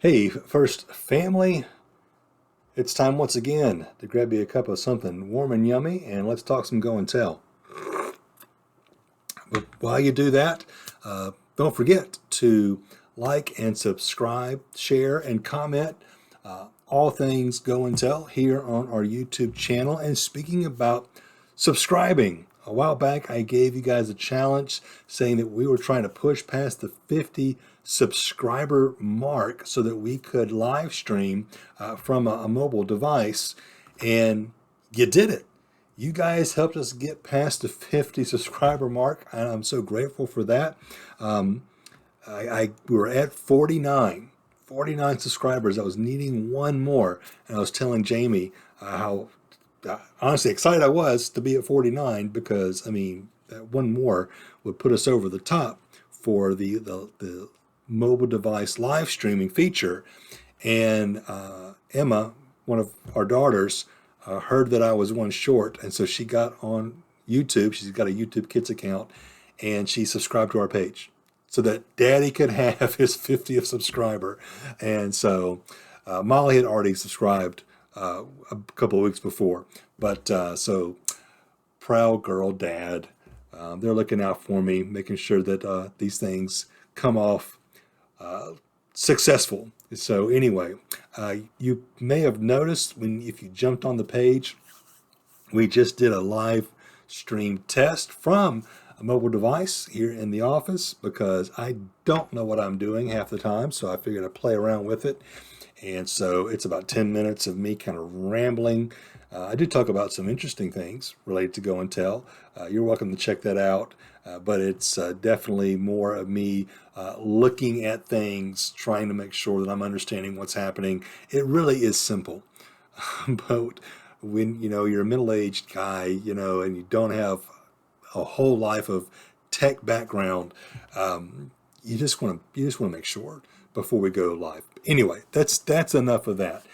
Hey, first family, it's time once again to grab you a cup of something warm and yummy and let's talk some go and tell. But while you do that, don't forget to like and subscribe, share and comment all things go and tell here on our YouTube channel. And speaking about subscribing, a while back I gave you guys a challenge saying that we were trying to push past the 50 subscriber mark so that we could live stream from a mobile device, and you did it. You guys helped us get past the 50 subscriber mark, and I'm so grateful for that. We were at 49 subscribers. I was needing one more, and I was telling Jamie how honestly excited I was to be at 49 because, I mean, that one more would put us over the top for the mobile device live streaming feature. And Emma, one of our daughters, heard that I was one short, and so she got on YouTube. She's got a YouTube Kids account, and she subscribed to our page so that Daddy could have his 50th subscriber. And so Molly had already subscribed a couple of weeks before, but so proud girl, Dad. They're looking out for me, making sure that these things come off successful. So anyway, you may have noticed if you jumped on the page, we just did a live stream test from a mobile device here in the office because I don't know what I'm doing half the time, so I figured I'd play around with it. And so it's about 10 minutes of me kind of rambling. I did talk about some interesting things related to Go and Tell. You're welcome to check that out. But it's definitely more of me looking at things, trying to make sure that I'm understanding what's happening. It really is simple. But when you're a middle-aged guy, and you don't have a whole life of tech background, you just want to make sure before we go live. Anyway, that's enough of that.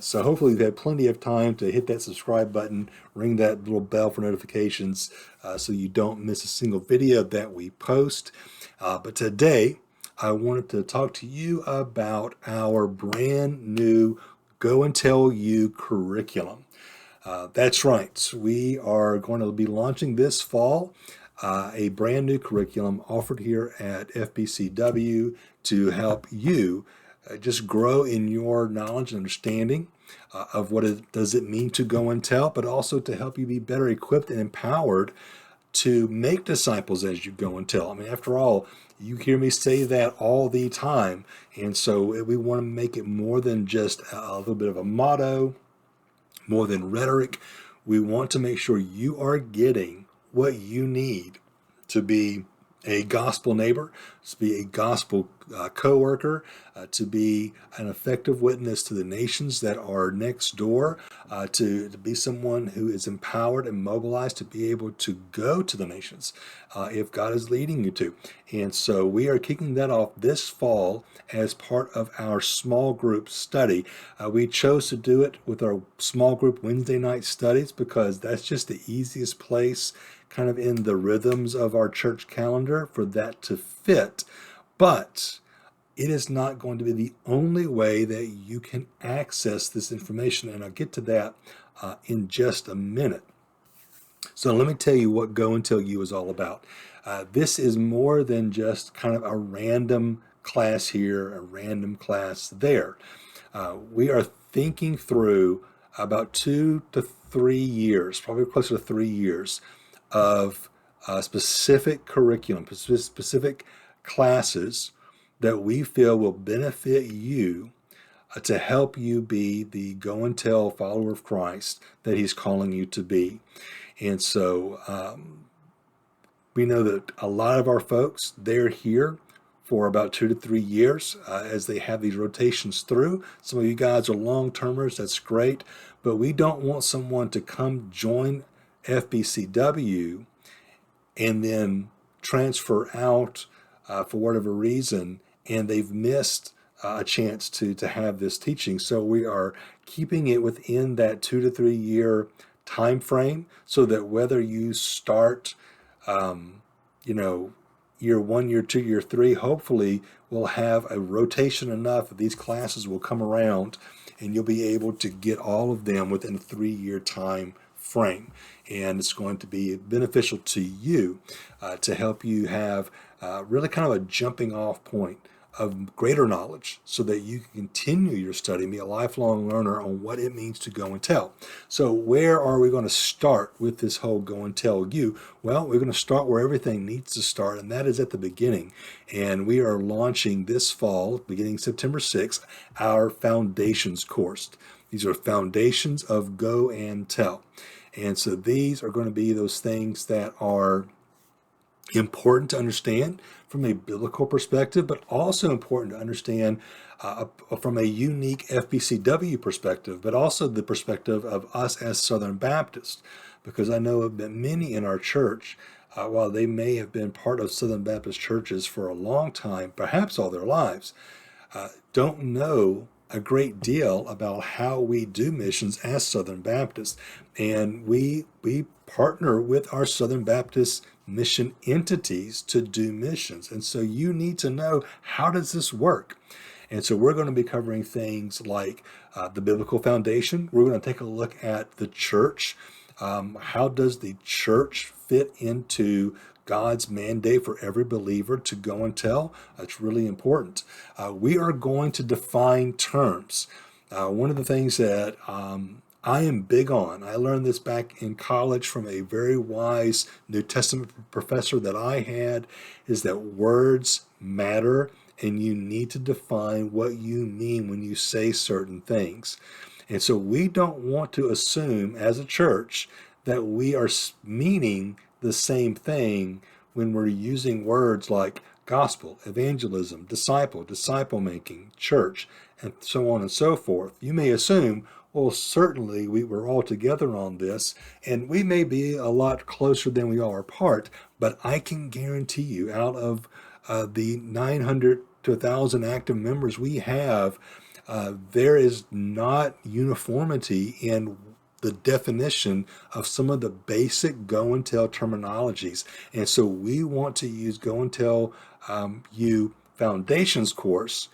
So hopefully you've had plenty of time to hit that subscribe button, ring that little bell for notifications so you don't miss a single video that we post. But today I wanted to talk to you about our brand new Go and Tell You curriculum. That's right. We are going to be launching this fall a brand new curriculum offered here at FBCW to help you just grow in your knowledge and understanding of what it does it mean to go and tell, but also to help you be better equipped and empowered to make disciples as you go and tell. I mean, after all, you hear me say that all the time. And so we want to make it more than just a little bit of a motto, more than rhetoric. We want to make sure you are getting what you need to be a gospel neighbor, to be a gospel co-worker, to be an effective witness to the nations that are next door, to be someone who is empowered and mobilized to be able to go to the nations if God is leading you to. And so we are kicking that off this fall as part of our small group study. We chose to do it with our small group Wednesday night studies because that's just the easiest place kind of in the rhythms of our church calendar for that to fit. But it is not going to be the only way that you can access this information, and I'll get to that in just a minute. So let me tell you what Go and Tell You is all about. This is more than just kind of a random class here, a random class there. We are thinking through about 2 to 3 years, probably closer to 3 years, of specific curriculum, specific classes that we feel will benefit you to help you be the go and tell follower of Christ that he's calling you to be. And so we know that a lot of our folks, they're here for about 2 to 3 years as they have these rotations through. Some of you guys are long-termers, that's great, but we don't want someone to come join FBCW and then transfer out for whatever reason, and they've missed a chance to have this teaching. So we are keeping it within that 2 to 3 year time frame so that whether you start year 1, year 2, year 3, hopefully we'll have a rotation enough that these classes will come around and you'll be able to get all of them within a 3-year time frame. And it's going to be beneficial to you to help you have really kind of a jumping off point of greater knowledge so that you can continue your study and be a lifelong learner on what it means to go and tell. So where are we going to start with this whole go and tell you? Well, we're going to start where everything needs to start, and that is at the beginning. And we are launching this fall, beginning September 6th, our Foundations course. These are Foundations of Go and Tell. And so these are going to be those things that are important to understand from a biblical perspective, but also important to understand from a unique FBCW perspective, but also the perspective of us as Southern Baptists. Because I know that many in our church, while they may have been part of Southern Baptist churches for a long time, perhaps all their lives, don't know a great deal about how we do missions as Southern Baptists. And we partner with our Southern Baptist mission entities to do missions. And so you need to know, how does this work? And so we're going to be covering things like the biblical foundation. We're going to take a look at the church. How does the church fit into God's mandate for every believer to go and tell? It's really important. We are going to define terms. One of the things that I am big on, I learned this back in college from a very wise New Testament professor that I had, is that words matter and you need to define what you mean when you say certain things. And so we don't want to assume as a church that we are meaning the same thing when we're using words like gospel, evangelism, disciple making, church, and so on and so forth. You may assume, well, certainly we were all together on this, and we may be a lot closer than we are apart, but I can guarantee you, out of the 900 to 1,000 active members we have, there is not uniformity in the definition of some of the basic go and tell terminologies. And so we want to use go and tell you Foundations course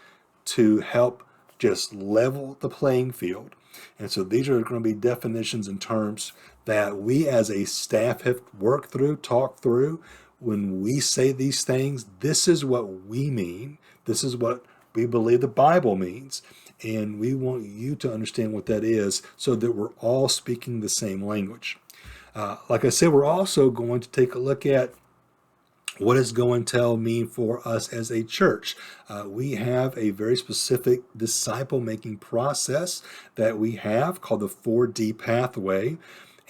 to help just level the playing field. And so these are going to be definitions and terms that we as a staff have worked through, talked through. When we say these things, this is what we mean. This is what we believe the Bible means. And we want you to understand what that is so that we're all speaking the same language. Like I said, we're also going to take a look at what does go and tell mean for us as a church. We have a very specific disciple-making process that we have called the 4D pathway.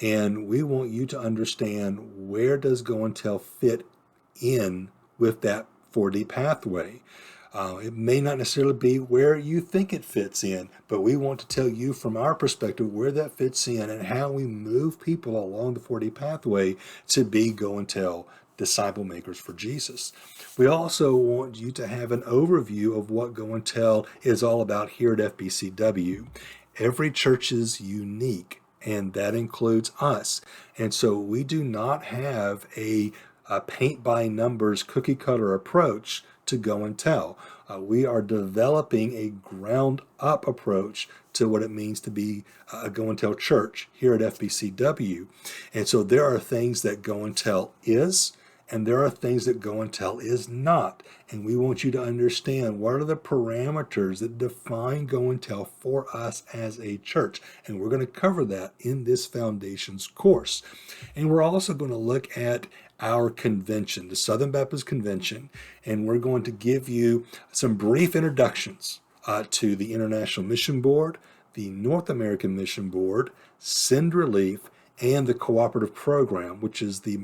And we want you to understand, where does go and tell fit in with that 4D pathway. It may not necessarily be where you think it fits in, but we want to tell you from our perspective where that fits in and how we move people along the 4D pathway to be go and tell disciple makers for Jesus. We also want you to have an overview of what go and tell is all about here at FBCW. Every church is unique, and that includes us. And so we do not have a paint by numbers cookie cutter approach to go and tell. We are developing a ground up approach to what it means to be a go and tell church here at FBCW. And so there are things that go and tell is, and there are things that go and tell is not. And we want you to understand, what are the parameters that define go and tell for us as a church. And we're going to cover that in this Foundations course. And we're also going to look at our convention, the Southern Baptist Convention, and we're going to give you some brief introductions to the International Mission Board, the North American Mission Board, Send Relief, and the Cooperative Program, which is the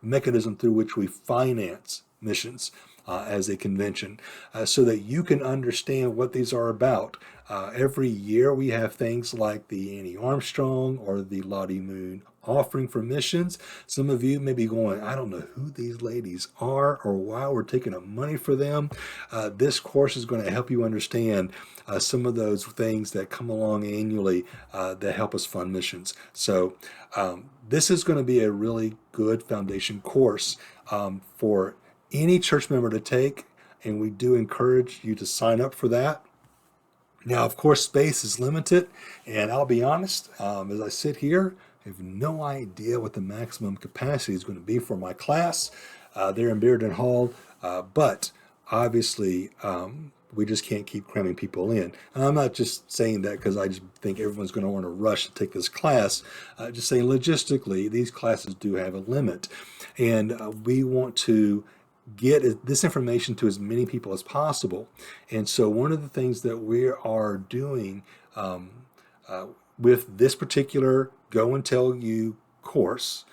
mechanism through which we finance missions as a convention, so that you can understand what these are about. Every year we have things like the Annie Armstrong or the Lottie Moon offering for missions. Some of you may be going, I don't know who these ladies are or why we're taking up money for them. This course is going to help you understand some of those things that come along annually that help us fund missions. So this is going to be a really good foundation course for any church member to take. and we do encourage you to sign up for that. Now, of course, space is limited, and I'll be honest, as I sit here, I have no idea what the maximum capacity is going to be for my class there in Bearden Hall, but obviously, we just can't keep cramming people in. And I'm not just saying that because I just think everyone's going to want to rush to take this class. Just saying logistically, these classes do have a limit, and we want to get this information to as many people as possible. And so one of the things that we are doing with this particular Go and Tell You course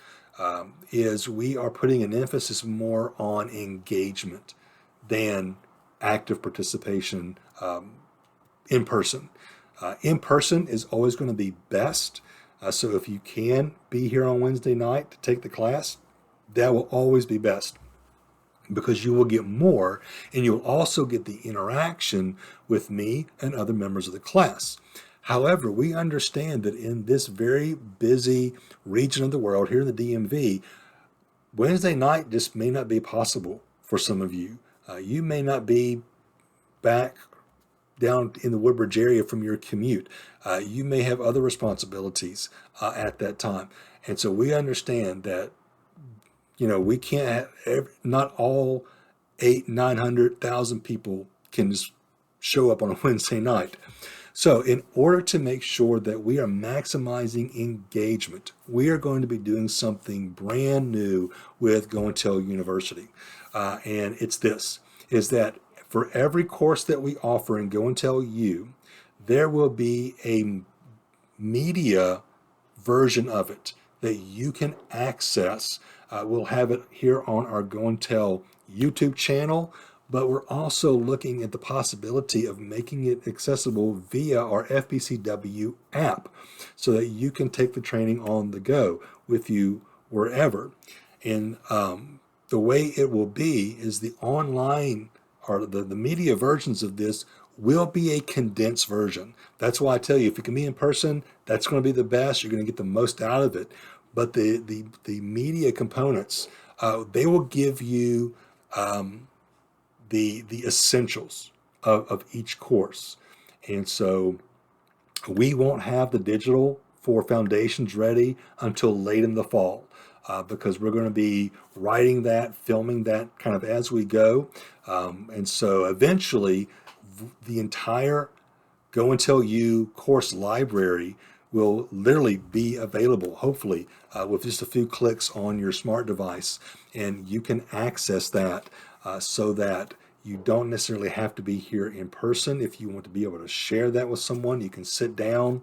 is we are putting an emphasis more on engagement than active participation in person. In person is always going to be best. So if you can be here on Wednesday night to take the class, that will always be best, because you will get more, and you'll also get the interaction with me and other members of the class. However, we understand that in this very busy region of the world, here in the DMV, Wednesday night just may not be possible for some of you. You may not be back down in the Woodbridge area from your commute. You may have other responsibilities at that time. And so we understand that we can't not all 900,000 people can just show up on a Wednesday night. So in order to make sure that we are maximizing engagement, we are going to be doing something brand new with Go and Tell University. And it's this, is that for every course that we offer in Go and Tell You, there will be a media version of it that you can access. We'll have it here on our Go and Tell YouTube channel, but we're also looking at the possibility of making it accessible via our FBCW app so that you can take the training on the go with you wherever. And the way it will be is the online or the media versions of this will be a condensed version. That's why I tell you, if you can be in person, that's going to be the best. You're going to get the most out of it. But the media components, they will give you the essentials of each course. And so we won't have the digital for foundations ready until late in the fall, because we're going to be writing that, filming that kind of as we go. And so eventually the entire Go and Tell You course library will literally be available, hopefully, with just a few clicks on your smart device. And you can access that so that you don't necessarily have to be here in person. If you want to be able to share that with someone, you can sit down,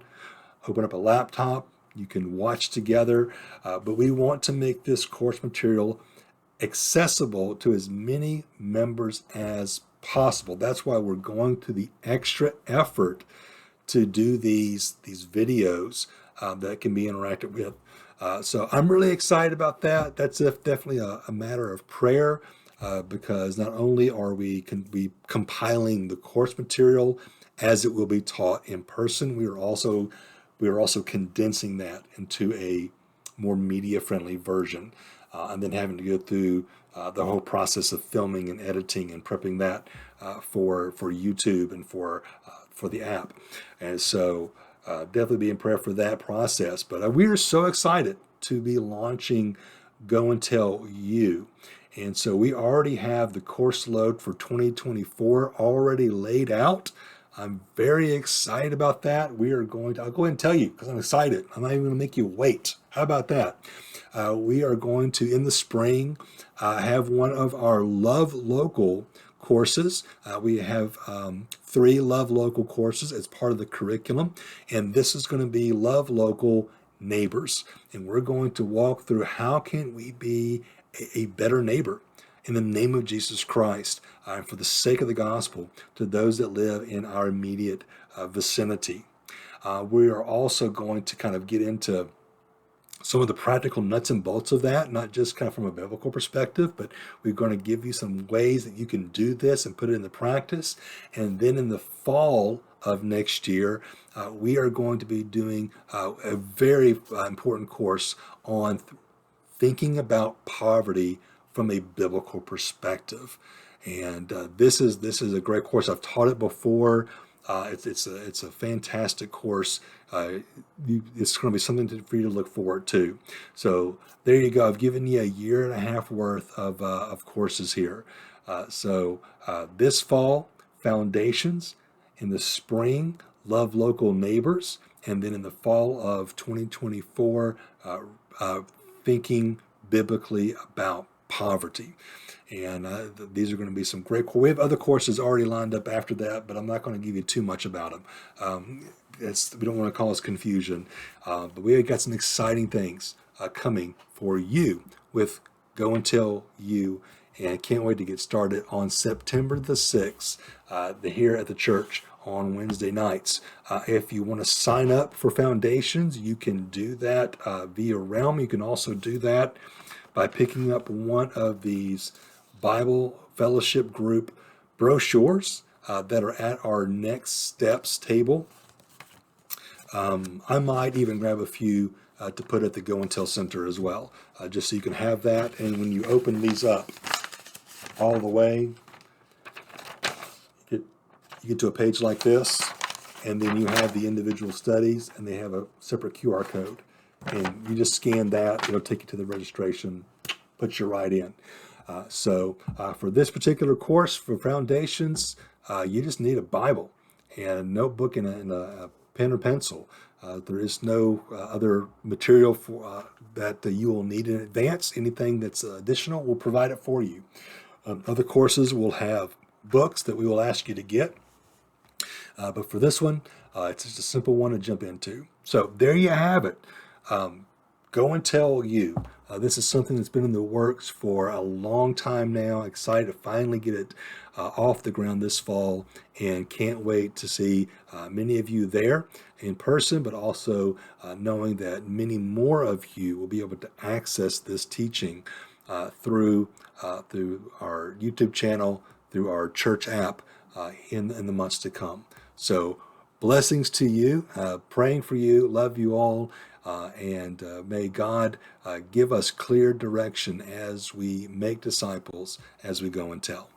open up a laptop, you can watch together. But we want to make this course material accessible to as many members as possible. That's why we're going to the extra effort to do these videos that can be interacted with. So I'm really excited about that. That's definitely a matter of prayer, because not only are we compiling the course material as it will be taught in person, we are also condensing that into a more media-friendly version, and then having to go through the whole process of filming and editing and prepping that for YouTube and for the app. And so definitely be in prayer for that process. But we are so excited to be launching Go and Tell You. And so we already have the course load for 2024 already laid out. I'm very excited about that. I'll go ahead and tell you because I'm excited. I'm not even going to make you wait. How about that? We are going to, in the spring, have one of our Love Local courses. We have 3 Love Local courses as part of the curriculum, and this is going to be Love Local Neighbors. And we're going to walk through how can we be a better neighbor in the name of Jesus Christ, for the sake of the gospel, to those that live in our immediate vicinity. We are also going to kind of get into some of the practical nuts and bolts of that, not just kind of from a biblical perspective, but we're going to give you some ways that you can do this and put it into practice. And then in the fall of next year, we are going to be doing a very important course on thinking about poverty from a biblical perspective. And this is a great course. I've taught it before. It's a fantastic course. It's going to be something for you to look forward to. So there you go. I've given you a year and a half worth of courses here. This fall, Foundations. In the spring, Love Local Neighbors. And then in the fall of 2024, Thinking Biblically About Poverty. And these are going to be some great. We have other courses already lined up after that, but I'm not going to give you too much about them. We don't want to cause confusion, but we have got some exciting things coming for you with Go and Tell You, and can't wait to get started on September the 6th here at the church on Wednesday nights. If you want to sign up for Foundations, you can do that via Realm. You can also do that by picking up one of these Bible Fellowship Group brochures that are at our Next Steps table. I might even grab a few to put at the Go and Tell Center as well, just so you can have that. And when you open these up all the way, you get to a page like this, and then you have the individual studies, and they have a separate QR code. And you just scan that, it'll take you to the registration, put you right in. For this particular course for Foundations, you just need a Bible and a notebook and a pen or pencil. There is no other material that you will need in advance. Anything that's additional, we'll provide it for you. Other courses will have books that we will ask you to get. But for this one, it's just a simple one to jump into. So there you have it. Go and Tell You. This is something that's been in the works for a long time now. Excited to finally get it off the ground this fall, and can't wait to see many of you there in person, but also knowing that many more of you will be able to access this teaching through our YouTube channel, through our church app in the months to come. So blessings to you, praying for you, love you all. And may God give us clear direction as we make disciples, as we go and tell.